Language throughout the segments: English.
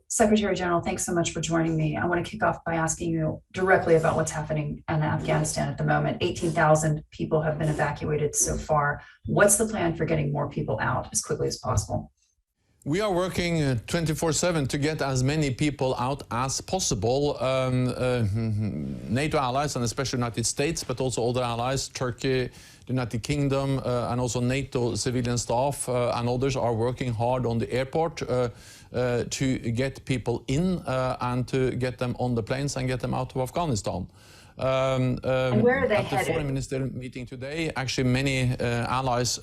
Secretary General, thanks so much for joining me. I want to kick off by asking you directly about what's happening in Afghanistan at the moment. 18,000 people have been evacuated so far. What's the plan for getting more people out as quickly as possible? We are working 24/7 to get as many people out as possible. NATO allies, and especially the United States, but also other allies, Turkey, the United Kingdom, and also NATO civilian staff and others are working hard on the airport to get people in and to get them on the planes and get them out of Afghanistan. And where are they at headed? the foreign minister meeting today, actually many allies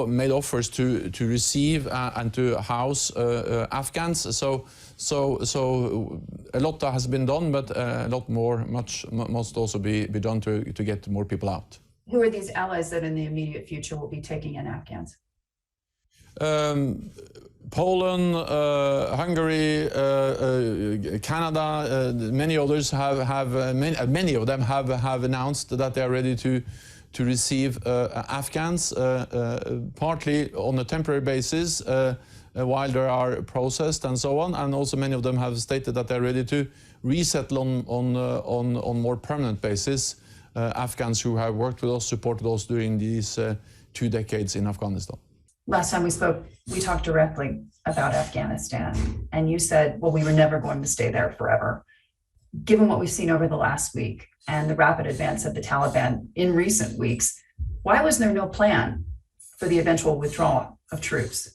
made offers to receive and to house Afghans. So a lot has been done, but a lot more, much must also be done to get more people out. Who are these allies that in the immediate future will be taking in Afghans? Poland, Hungary, Canada, many others many of them have announced that they are ready to receive Afghans, partly on a temporary basis while they are processed and so on, and also many of them have stated that they are ready to resettle on more permanent basis Afghans who have worked with us, supported us during these 2 decades in Afghanistan. Last time we spoke, we talked directly about Afghanistan, and you said, well, we were never going to stay there forever. Given what we've seen over the last week and the rapid advance of the Taliban in recent weeks, why was there no plan for the eventual withdrawal of troops?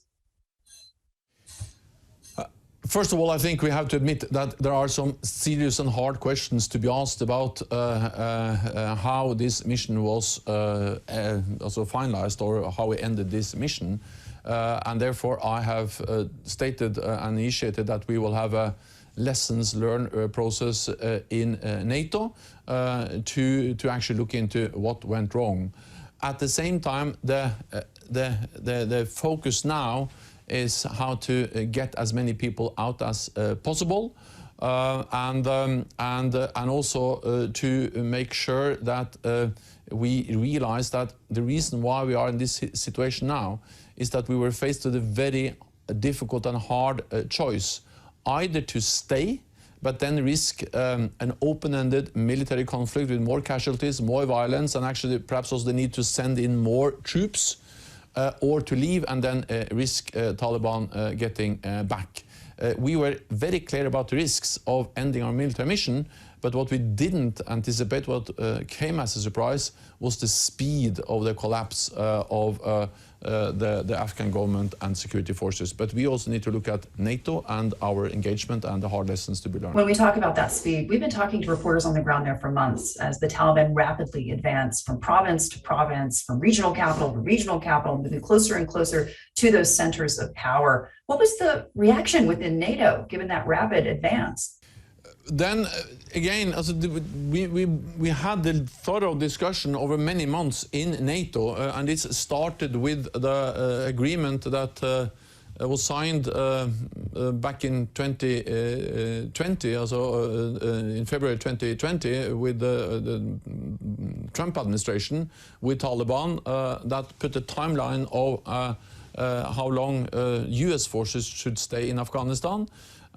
First of all, I think we have to admit that there are some serious and hard questions to be asked about how this mission was also finalized, or how we ended this mission. And therefore, I have stated and initiated that we will have a lessons learned process in NATO to actually look into what went wrong. At the same time, the focus now is how to get as many people out as possible, and also to make sure that we realize that the reason why we are in this situation now is that we were faced with a very difficult and hard choice, either to stay but then risk an open-ended military conflict with more casualties, more violence, and actually perhaps also the need to send in more troops, or to leave and then risk Taliban getting back. We were very clear about the risks of ending our military mission, but what we didn't anticipate, what came as a surprise, was the speed of the collapse of the Afghan government and security forces. But we also need to look at NATO and our engagement and the hard lessons to be learned. When we talk about that speed, we've been talking to reporters on the ground there for months as the Taliban rapidly advanced from province to province, from regional capital to regional capital, moving closer and closer to those centers of power. What was the reaction within NATO given that rapid advance? Then again, we had the thorough discussion over many months in NATO, and it started with the agreement that was signed back in 2020, also in February 2020, with the Trump administration, with Taliban, that put a timeline of how long US forces should stay in Afghanistan.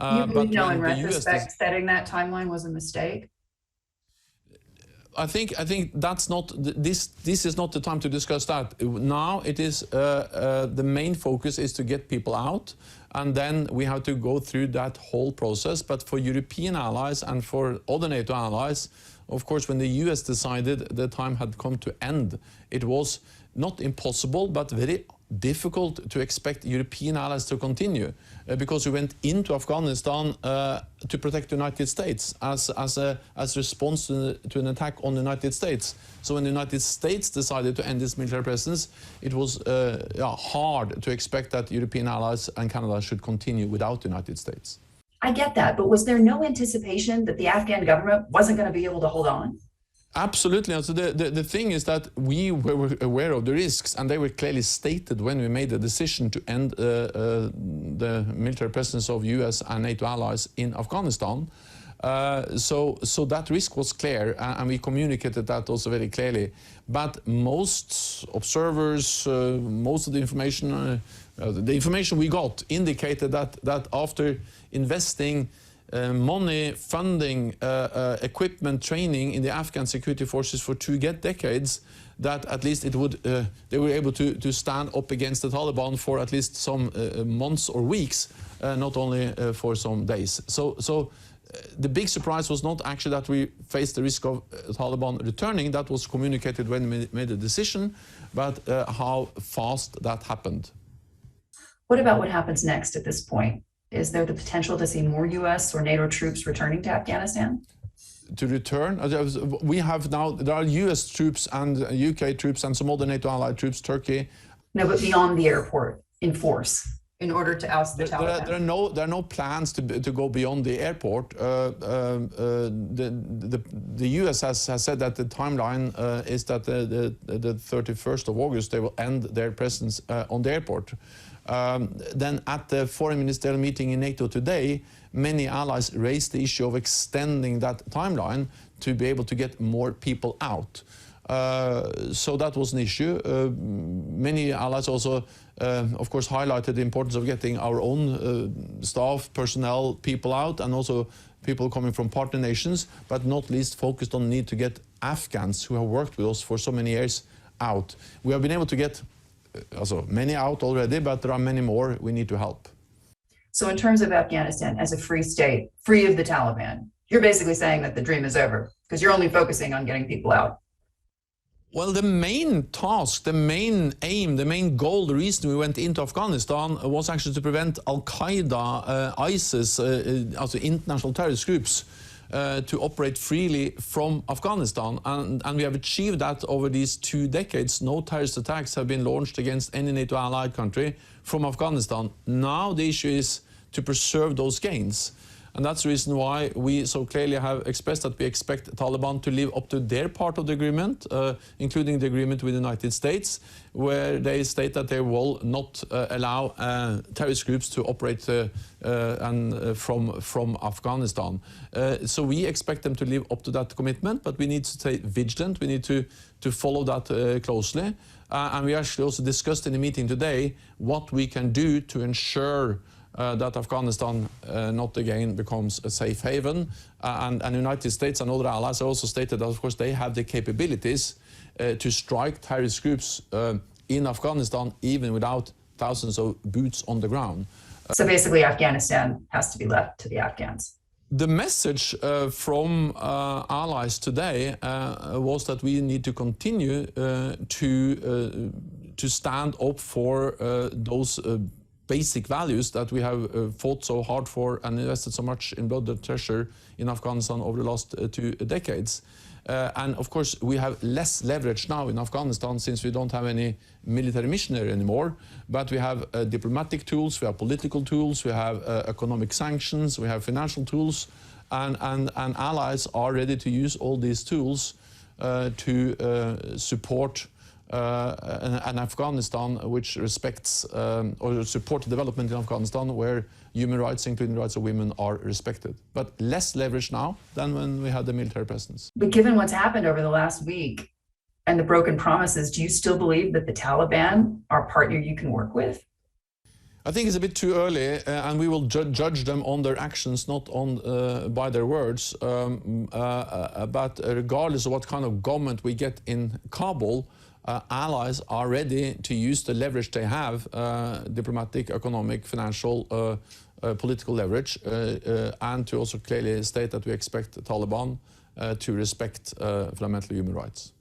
You believe now in retrospect setting that timeline was a mistake? I think that's not this is not the time to discuss that. Now it is the main focus is to get people out, and then we have to go through that whole process. But for European allies and for other NATO allies, of course, when the US decided the time had come to end, it was not impossible but very difficult to expect European allies to continue, because we went into Afghanistan to protect the United States as a response to an attack on the United States. So when the United States decided to end its military presence, it was hard to expect that European allies and Canada should continue without the United States. I get that, but was there no anticipation that the Afghan government wasn't going to be able to hold on? Absolutely. So the thing is that we were aware of the risks, and they were clearly stated when we made the decision to end the military presence of US and NATO allies in Afghanistan. So that risk was clear, and we communicated that also very clearly. But most observers, most of the information the information we got indicated that after investing money, funding, equipment, training in the Afghan security forces for 2 decades, that at least it would they were able to stand up against the Taliban for at least some months or weeks, not only for some days. So the big surprise was not actually that we faced the risk of Taliban returning. That was communicated when we made the decision, but how fast that happened. What about what happens next at this point? Is there the potential to see more US or NATO troops returning to Afghanistan? To return, we have now, there are US troops and UK troops and some other NATO allied troops, Turkey. No, but beyond the airport, in force, in order to oust the Taliban. There are no plans to go beyond the airport. The US has said that the timeline is that the 31st of August they will end their presence on the airport. Then at the foreign ministerial meeting in NATO today, many allies raised the issue of extending that timeline to be able to get more people out. So that was an issue. Many allies also, of course, highlighted the importance of getting our own staff, personnel, people out, and also people coming from partner nations, but not least focused on the need to get Afghans who have worked with us for so many years out. We have been able to get also many out already, but there are many more we need to help. So in terms of Afghanistan as a free state, free of the Taliban, you're basically saying that the dream is over because you're only focusing on getting people out. Well, the main task, the main aim, the main goal, the reason we went into Afghanistan was actually to prevent Al-Qaeda, ISIS, also international terrorist groups, to operate freely from Afghanistan. And we have achieved that over these 2 decades. No terrorist attacks have been launched against any NATO allied country from Afghanistan. Now the issue is to preserve those gains. And that's the reason why we so clearly have expressed that we expect Taliban to live up to their part of the agreement, including the agreement with the United States, where they state that they will not allow terrorist groups to operate from Afghanistan. So we expect them to live up to that commitment, but we need to stay vigilant. We need to follow that closely. And we actually also discussed in the meeting today what we can do to ensure that Afghanistan not again becomes a safe haven. And the United States and other allies also stated that, of course, they have the capabilities to strike terrorist groups in Afghanistan, even without thousands of boots on the ground. So basically, Afghanistan has to be left to the Afghans. The message from allies today was that we need to continue to stand up for those basic values that we have fought so hard for and invested so much in blood and treasure in Afghanistan over the last 2 decades. And of course, we have less leverage now in Afghanistan since we don't have any military missionary anymore. But we have diplomatic tools, we have political tools, we have economic sanctions, we have financial tools, and allies are ready to use all these tools to support an Afghanistan which respects or support development in Afghanistan where human rights, including the rights of women, are respected. But less leverage now than when we had the military presence. But given what's happened over the last week and the broken promises, do you still believe that the Taliban are a partner you can work with? I think it's a bit too early, and we will judge them on their actions, not on by their words. But regardless of what kind of government we get in Kabul, allies are ready to use the leverage they have, diplomatic, economic, financial, political leverage, and to also clearly state that we expect the Taliban to respect fundamental human rights.